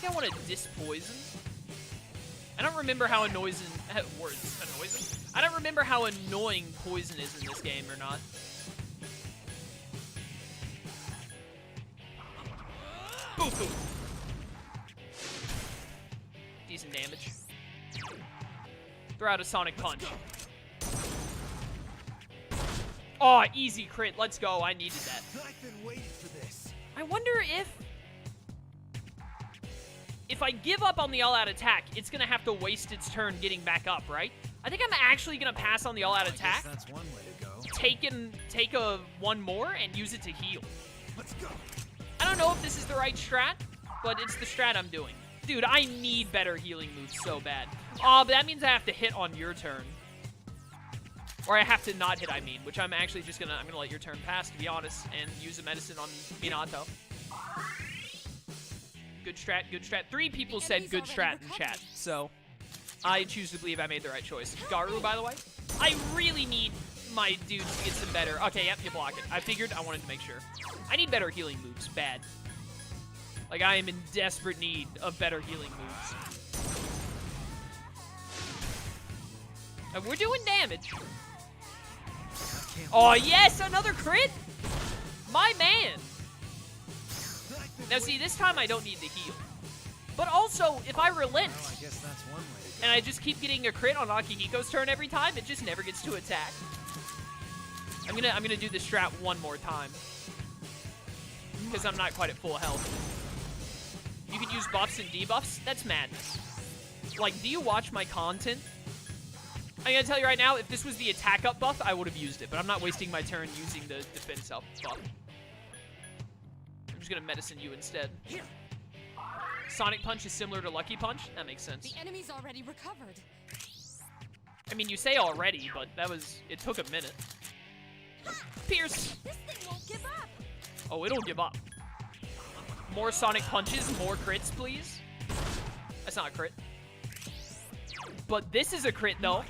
think I want to dispoison. I don't remember how annoying I don't remember how annoying poison is in this game or not. Boo boo. Decent damage. Throw out a sonic punch. Oh, easy crit. Let's go. I needed that. I've been waiting for this. I wonder if I give up on the all-out attack, it's going to have to waste its turn getting back up, right? I think I'm actually going to pass on the all-out attack. That's one way to go. Take a one more and use it to heal. Let's go. I don't know if this is the right strat, but it's the strat I'm doing. Dude, I need better healing moves so bad. Oh, but that means I have to hit on your turn. Or I have to not hit, I mean, which I'm actually just gonna, I'm gonna let your turn pass, to be honest, and use a medicine on Minato. Good strat, good strat. 3 people said good strat in chat, so I choose to believe I made the right choice. Garu, by the way, I really need my dudes to get some better. Okay, yep, you block it. I figured, I wanted to make sure. I need better healing moves, bad. Like, I am in desperate need of better healing moves. And we're doing damage. Oh, yes, another crit? My man. Now, see, this time I don't need to heal. But also, if I relent, Well, I guess that's one way to go. and I just keep getting a crit on Akihiko's turn every time, it just never gets to attack. I'm gonna do this strat one more time. Because I'm not quite at full health. You can use buffs and debuffs? That's madness. Like, do you watch my content? I'm gonna tell you right now, if this was the attack up buff, I would have used it, but I'm not wasting my turn using the defense up buff. I'm just gonna medicine you instead. Sonic Punch is similar to Lucky Punch? That makes sense. The enemy's already recovered. I mean, you say already, but it took a minute. Pierce! This thing won't give up. Oh, it'll give up. More Sonic Punches, more crits, please. That's not a crit. But this is a crit, though.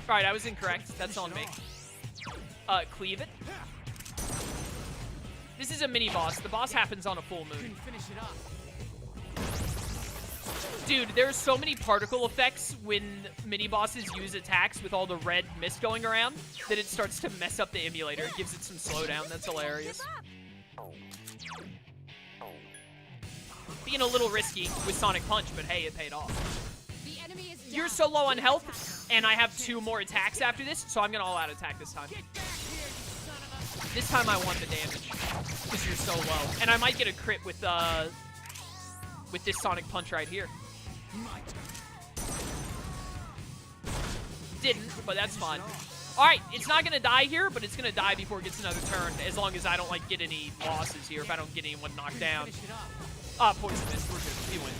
Alright, I was incorrect. That's on me. Cleave it. This is a mini-boss. The boss happens on a full moon. Dude, there's so many particle effects when mini-bosses use attacks with all the red mist going around that it starts to mess up the emulator. It gives it some slowdown. That's hilarious. Being a little risky with Sonic Punch, but hey, it paid off. The enemy is down. You're so low on health, and I have 2 more attacks after this, so I'm gonna all-out attack this time. This time I want the damage, because you're so low. And I might get a crit with this Sonic Punch right here. Didn't, but that's fine. Alright, it's not gonna die here, but it's gonna die before it gets another turn, as long as I don't, like, get any losses here, if I don't get anyone knocked down. Poison mist, we're good, we win.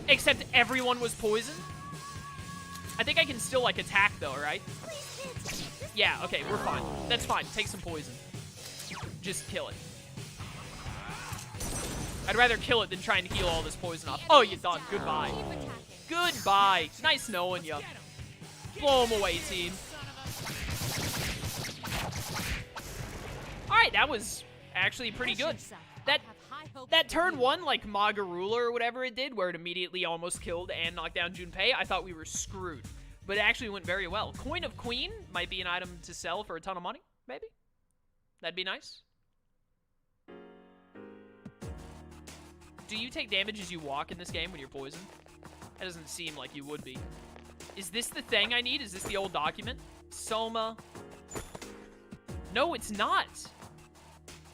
Except everyone was poisoned? I think I can still, like, attack, though, right? Yeah, okay, we're fine. That's fine, take some poison. Just kill it. I'd rather kill it than try and heal all this poison off. Oh, you're done. Goodbye. Goodbye. Nice knowing you. Blow him away, team. Alright, that was actually pretty good. That turn 1, like Magarula or whatever it did, where it immediately almost killed and knocked down Junpei, I thought we were screwed. But it actually went very well. Coin of Queen might be an item to sell for a ton of money, maybe? That'd be nice. Do you take damage as you walk in this game when you're poisoned? That doesn't seem like you would be. Is this the thing I need? Is this the old document? Soma. No, it's not.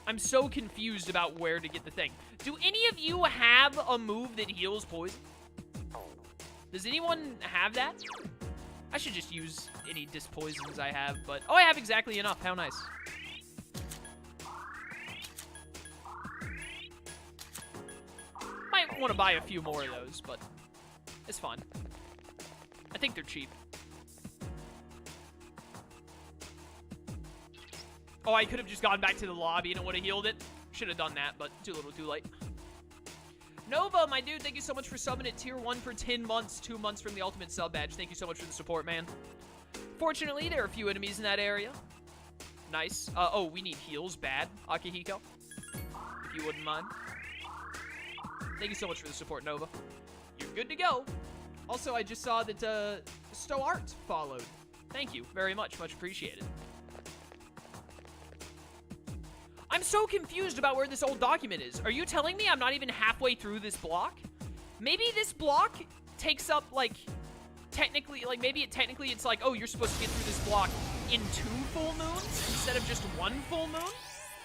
I'm so confused about where to get the thing. Do any of you have a move that heals poison? Does anyone have that? I should just use any dispoisons I have, but... Oh, I have exactly enough. How nice. Might want to buy a few more of those, but it's fine. I think they're cheap. Oh, I could have just gone back to the lobby and it would have healed it. Should have done that, but too little, too late. Nova, my dude, thank you so much for subbing at Tier 1 for 10 months. 2 months from the Ultimate Sub Badge. Thank you so much for the support, man. Fortunately, there are a few enemies in that area. Nice. Oh, we need heals bad, Akihiko. If you wouldn't mind. Thank you so much for the support, Nova. You're good to go. Also, I just saw that Stow Art followed. Thank you very much. Much appreciated. I'm so confused about where this old document is. Are you telling me I'm not even halfway through this block? Maybe this block takes up, like, technically, like, maybe technically it's like, oh, you're supposed to get through this block in 2 full moons instead of just 1 full moon?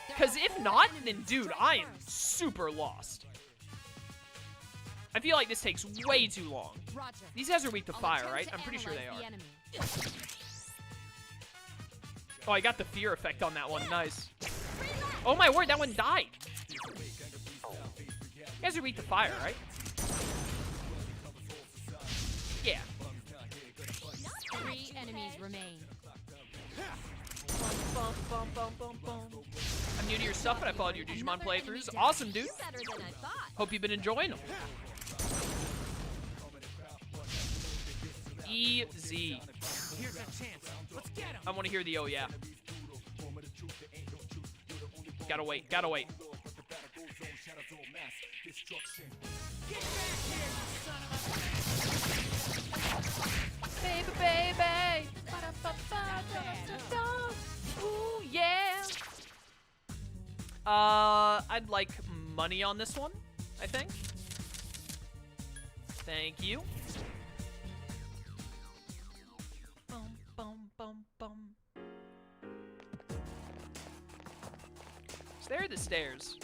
Because if not, then, dude, I am super lost. I feel like this takes way too long. Roger. These guys are weak to I'll fire, attempt right? to I'm pretty sure they analyze are. the enemy. Oh, I got the fear effect on that one. Nice. Oh my word, that one died. You guys are weak to fire, right? Yeah. 3 enemies remain. Bum, bum, bum, bum, bum. I'm new to your stuff, and I followed your Digimon playthroughs. Awesome, dude. Better than I thought. Hope you've been enjoying them. Easy. Here's our chance. Let's get him. I want to hear the oh yeah. Gotta wait, gotta wait. Get back here, you son of a... Baby, baby. Ba-da-ba-ba-da-da-da. Ooh, yeah. I'd like money on this one, I think. Thank you. Bum, bum, bum, bum. So there are the stairs.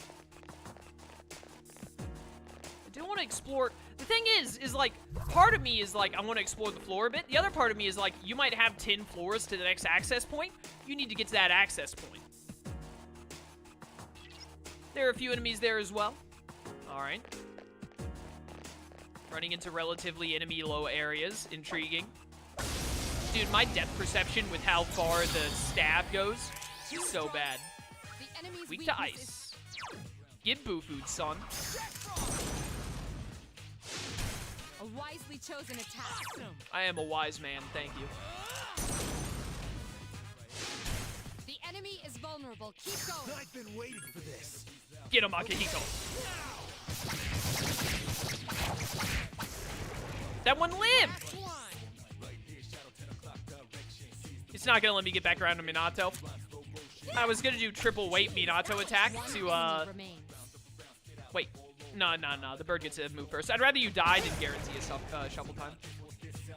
I do want to explore. The thing is like, part of me is like, I want to explore the floor a bit. The other part of me is like, you might have 10 floors to the next access point. You need to get to that access point. There are a few enemies there as well. All right. Running into relatively enemy-low areas. Intriguing. Dude, my depth perception with how far the stab goes is so bad. The enemy's Weak to weakness ice. Get boo food, son. is a wisely chosen attack. I am a wise man, thank you. The enemy is vulnerable. Keep going. I've been waiting for this. Get him, Akihiko. That one lived! It's not gonna let me get back around to Minato. I was gonna do triple weight Minato attack to, Enemy remains. Wait. No. The bird gets to move first. I'd rather you die than guarantee a shuffle time.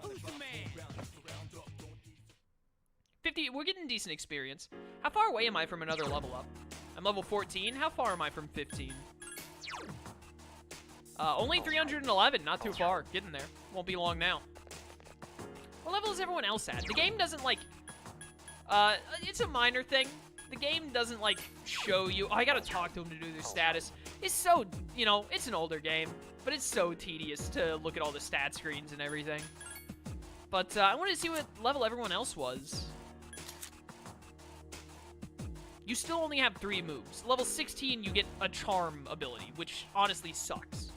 Who's the man? 50, we're getting decent experience. How far away am I from another level up? I'm level 14. How far am I from 15? Only 311. Not too far. Getting there. Won't be long now. What level is everyone else at? The game doesn't, like... it's a minor thing. The game doesn't, like, show you... Oh, I gotta talk to them to do their status. It's so, you know, it's an older game, but it's so tedious to look at all the stat screens and everything. But, I wanted to see what level everyone else was. You still only have 3 moves. Level 16, you get a charm ability, which honestly sucks.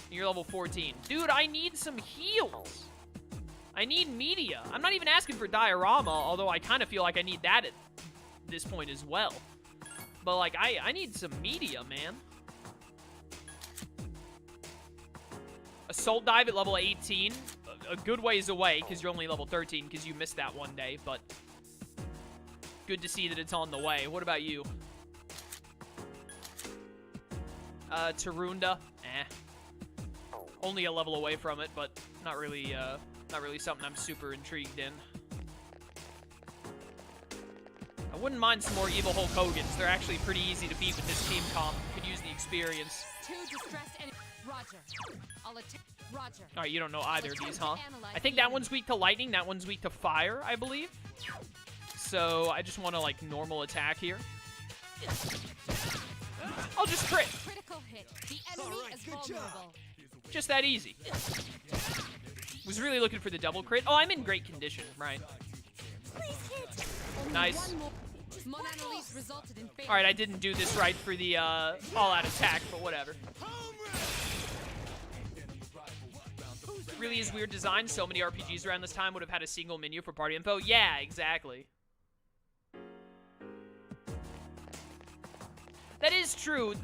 You're level 14. Dude, I need some heals. I need media. I'm not even asking for diorama, although I kind of feel like I need that at this point as well. But, like, I need some media, man. Assault dive at level 18. A good ways away, because you're only level 13, because you missed that one day, but... Good to see that it's on the way. What about you? Tarunda? Eh. Only a level away from it, but not really something I'm super intrigued in. I wouldn't mind some more evil Hulk Hogan's. They're actually pretty easy to beat with this team comp. Could use the experience. 2 distressed enemies. Roger. I'll attack. Roger. Alright, you don't know either of these, huh? I think that one's weak to lightning, that one's weak to fire, I believe. So, I just want to, like, normal attack here. I'll just crit. Critical hit. The enemy Alright, is good job. vulnerable. Just that easy. Was really looking for the double crit. Oh, I'm in great condition, right? Please hit. Only Nice. one more. Mon Annalise resulted in failure. Alright, I didn't do this right for the all-out attack, but whatever. Really is weird design. So many RPGs around this time would have had a single menu for party info. Yeah, exactly. That is true.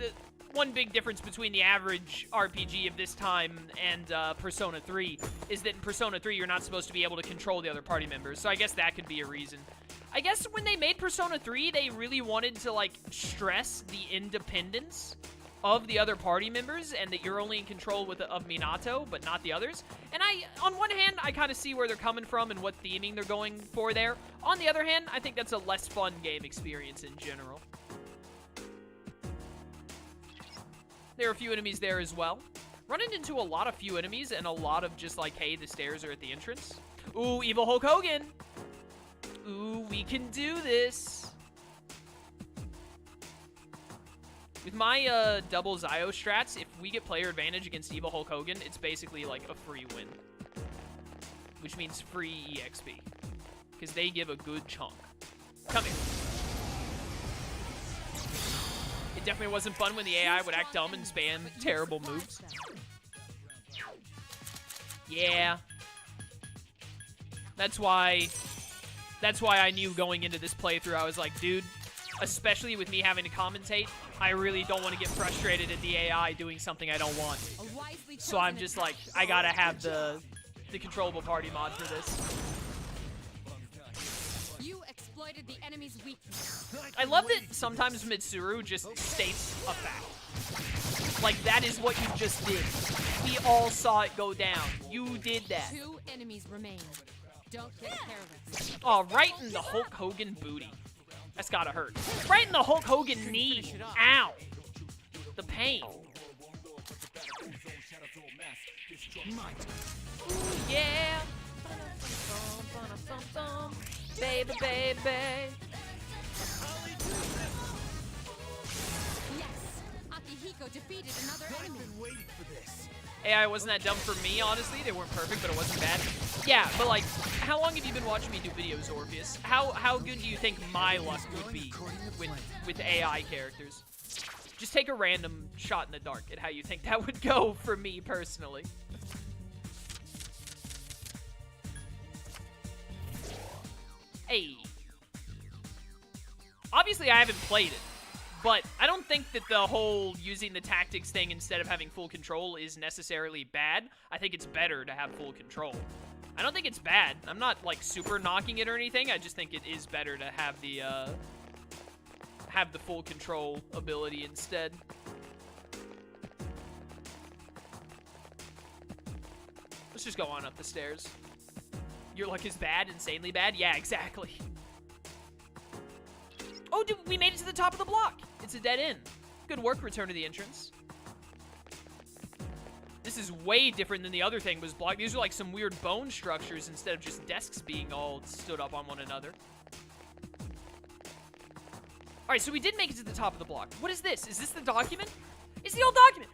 one big difference between the average RPG of this time and Persona 3 is that in Persona 3, you're not supposed to be able to control the other party members, so I guess that could be a reason. I guess when they made Persona 3, they really wanted to, like, stress the independence of the other party members and that you're only in control of Minato, but not the others. And on one hand, I kind of see where they're coming from and what theming they're going for there. On the other hand, I think that's a less fun game experience in general. There are a few enemies there as well. Running into a lot of few enemies and a lot of just like, hey, the stairs are at the entrance. Ooh, Evil Hulk Hogan. Ooh, we can do this. With my double Zio strats, if we get player advantage against Evil Hulk Hogan, it's basically like a free win. Which means free EXP. Because they give a good chunk. Come here. It definitely wasn't fun when the AI would act dumb and spam terrible moves. Yeah. That's why I knew going into this playthrough, I was like, dude, especially with me having to commentate, I really don't want to get frustrated at the AI doing something I don't want. So I'm just like, I gotta have the controllable party mod for this. You exploited the enemy's weakness. I love that sometimes Mitsuru just states a fact. Like, that is what you just did. We all saw it go down. You did that. 2 enemies remain. Don't get careless. Oh, right in the Hulk Hogan booty. That's gotta hurt. Right in the Hulk Hogan knee. Ow. The pain. Ooh, yeah. Baby, baby. Yes, Akihiko defeated another enemy. I've been waiting for this. AI wasn't that dumb for me, honestly. They weren't perfect, but it wasn't bad. Yeah, but like, how long have you been watching me do videos, Orpheus? How good do you think my luck would be with AI characters? Just take a random shot in the dark at how you think that would go for me personally. Hey. Obviously, I haven't played it, but I don't think that the whole using the tactics thing instead of having full control is necessarily bad. I think it's better to have full control. I don't think it's bad. I'm not, like, super knocking it or anything. I just think it is better to have the full control ability instead. Let's just go on up the stairs. Your luck is bad, insanely bad? Yeah, exactly. Oh, dude, we made it to the top of the block. It's a dead end. Good work, return to the entrance. This is way different than the other thing was blocked. These are like some weird bone structures instead of just desks being all stood up on one another. All right, so we did make it to the top of the block. What is this? Is this the document? It's the old document.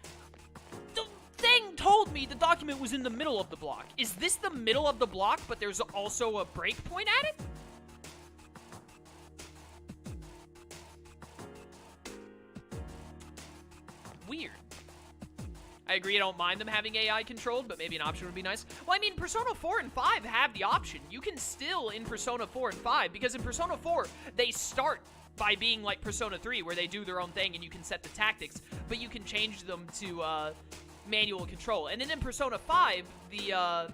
The thing told me the document was in the middle of the block. Is this the middle of the block, but there's also a breakpoint at it? Weird. I agree, I don't mind them having AI controlled, but maybe an option would be nice. Well, I mean, Persona 4 and 5 have the option. You can still, in Persona 4 and 5, because in Persona 4, they start by being like Persona 3, where they do their own thing and you can set the tactics, but you can change them to manual control. And then in Persona 5, the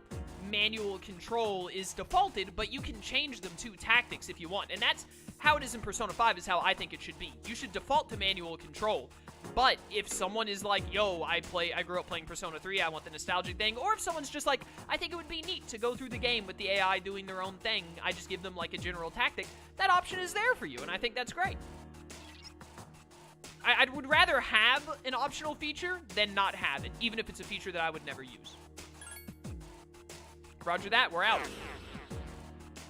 manual control is defaulted, but you can change them to tactics if you want. And that's how it is in Persona 5 is how I think it should be. You should default to manual control. But if someone is like, yo, I grew up playing Persona 3, I want the nostalgic thing, or if someone's just like, I think it would be neat to go through the game with the AI doing their own thing, I just give them like a general tactic, that option is there for you, and I think that's great. I would rather have an optional feature than not have it, even if it's a feature that I would never use. Roger that, we're out.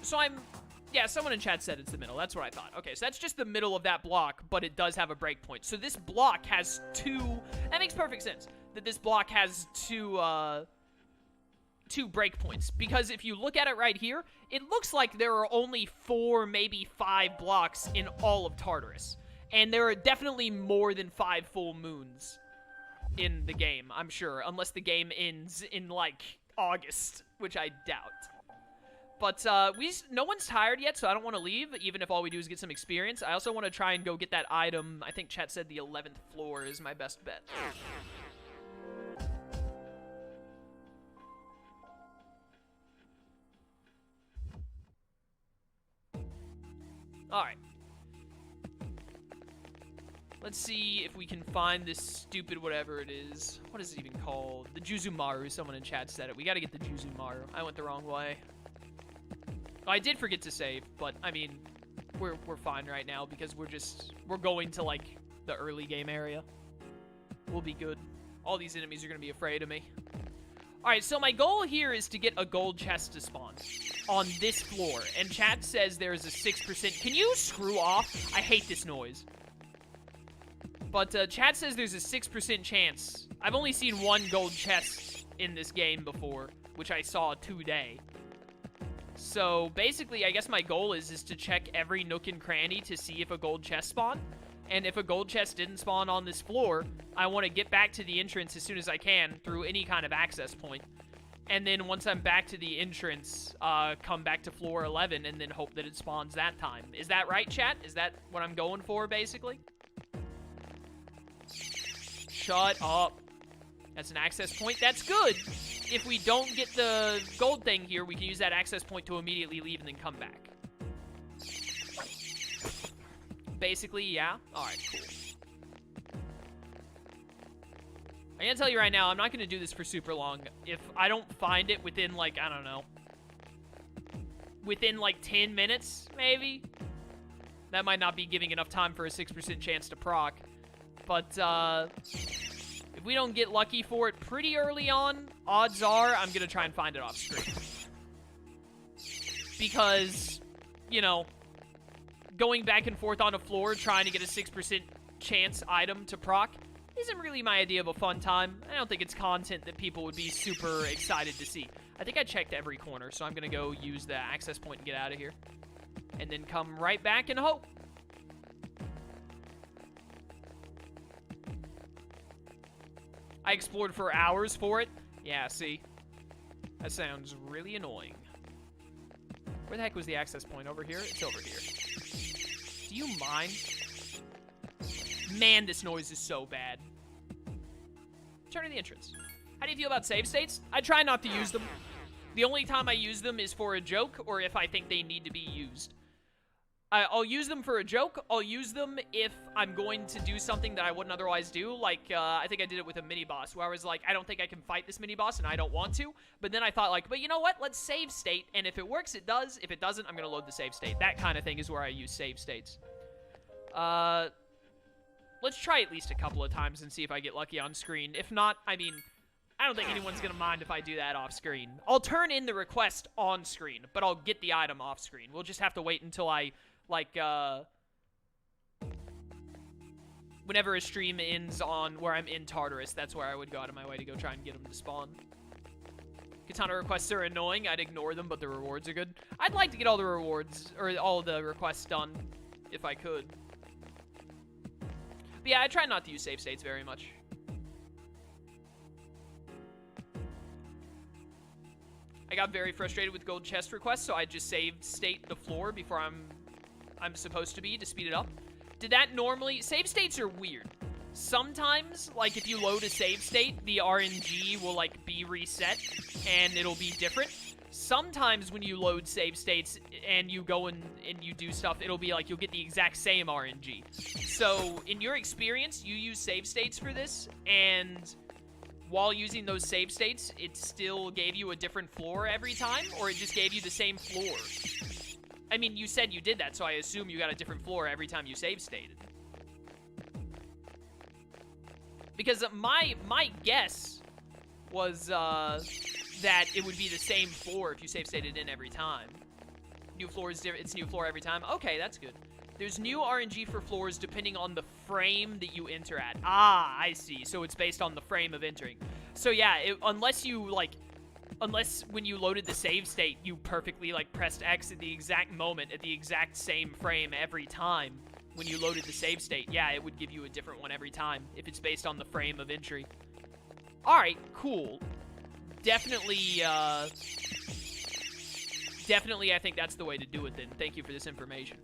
So yeah, someone in chat said it's the middle. That's what I thought. Okay, so that's just the middle of that block, but it does have a breakpoint. So this block has two... That makes perfect sense, that this block has two breakpoints. Because if you look at it right here, it looks like there are only 4, maybe 5 blocks in all of Tartarus. And there are definitely more than 5 full moons in the game, I'm sure. Unless the game ends in, like, August, which I doubt. But no one's tired yet, so I don't want to leave, even if all we do is get some experience. I also want to try and go get that item. I think chat said the 11th floor is my best bet. Alright. Let's see if we can find this stupid whatever it is. What is it even called? The Juzumaru. Someone in chat said it. We gotta get the Juzumaru. I went the wrong way. I did forget to save, but, I mean, we're fine right now because we're going to, like, the early game area. We'll be good. All these enemies are gonna be afraid of me. Alright, so my goal here is to get a gold chest to spawn on this floor. And chat says there's a 6%. Can you screw off? I hate this noise. But chat says there's a 6% chance. I've only seen one gold chest in this game before, which I saw today. So basically, I guess my goal is to check every nook and cranny to see if a gold chest spawned. And if a gold chest didn't spawn on this floor, I want to get back to the entrance as soon as I can through any kind of access point. And then once I'm back to the entrance, come back to floor 11 and then hope that it spawns that time. Is that right, chat? Is that what I'm going for, basically? Shut up. That's an access point. That's good. If we don't get the gold thing here, we can use that access point to immediately leave and then come back. Basically, yeah. Alright, cool. I'm gonna tell you right now, I'm not gonna do this for super long. If I don't find it within, like, I don't know, within, like, 10 minutes, maybe? That might not be giving enough time for a 6% chance to proc. But, if we don't get lucky for it pretty early on, odds are I'm gonna try and find it off screen. Because, you know, going back and forth on a floor trying to get a 6% chance item to proc isn't really my idea of a fun time. I don't think it's content that people would be super excited to see. I think I checked every corner, so I'm gonna go use the access point and get out of here. And then come right back and hope. I explored for hours for it. Yeah, see? That sounds really annoying. Where the heck was the access point? Over here? It's over here. Do you mind? Man, this noise is so bad. Turn to the entrance. How do you feel about save states? I try not to use them. The only time I use them is for a joke or if I think they need to be used. I'll use them for a joke. I'll use them if I'm going to do something that I wouldn't otherwise do. Like, I think I did it with a mini-boss where I was like, I don't think I can fight this mini-boss and I don't want to. But then I thought like, but you know what? Let's save state. And if it works, it does. If it doesn't, I'm going to load the save state. That kind of thing is where I use save states. Let's try at least a couple of times and see if I get lucky on screen. If not, I mean, I don't think anyone's going to mind if I do that off screen. I'll turn in the request on screen, but I'll get the item off screen. We'll just have to wait until I... like, whenever a stream ends on where I'm in Tartarus, that's where I would go out of my way to go try and get them to spawn. Katana requests are annoying. I'd ignore them, but the rewards are good. I'd like to get all the rewards, or all the requests done, if I could. But yeah, I try not to use save states very much. I got very frustrated with gold chest requests, so I just saved state the floor before I'm supposed to be to speed it up. Did that normally... Save states are weird. Sometimes, like, if you load a save state, the RNG will, like, be reset, and it'll be different. Sometimes when you load save states and you go and you do stuff, it'll be like you'll get the exact same RNG. So, in your experience, you use save states for this, and while using those save states, it still gave you a different floor every time, or it just gave you the same floor? I mean, you said you did that, so I assume you got a different floor every time you save stated. Because my guess was that it would be the same floor if you save stated in every time. New floor is different. It's new floor every time. Okay, that's good. There's new RNG for floors depending on the frame that you enter at. Ah, I see. So it's based on the frame of entering. So yeah, unless you like... Unless when you loaded the save state, you perfectly, like, pressed X at the exact moment, at the exact same frame every time when you loaded the save state. Yeah, it would give you a different one every time if it's based on the frame of entry. Alright, cool. Definitely definitely I think that's the way to do it then. Thank you for this information.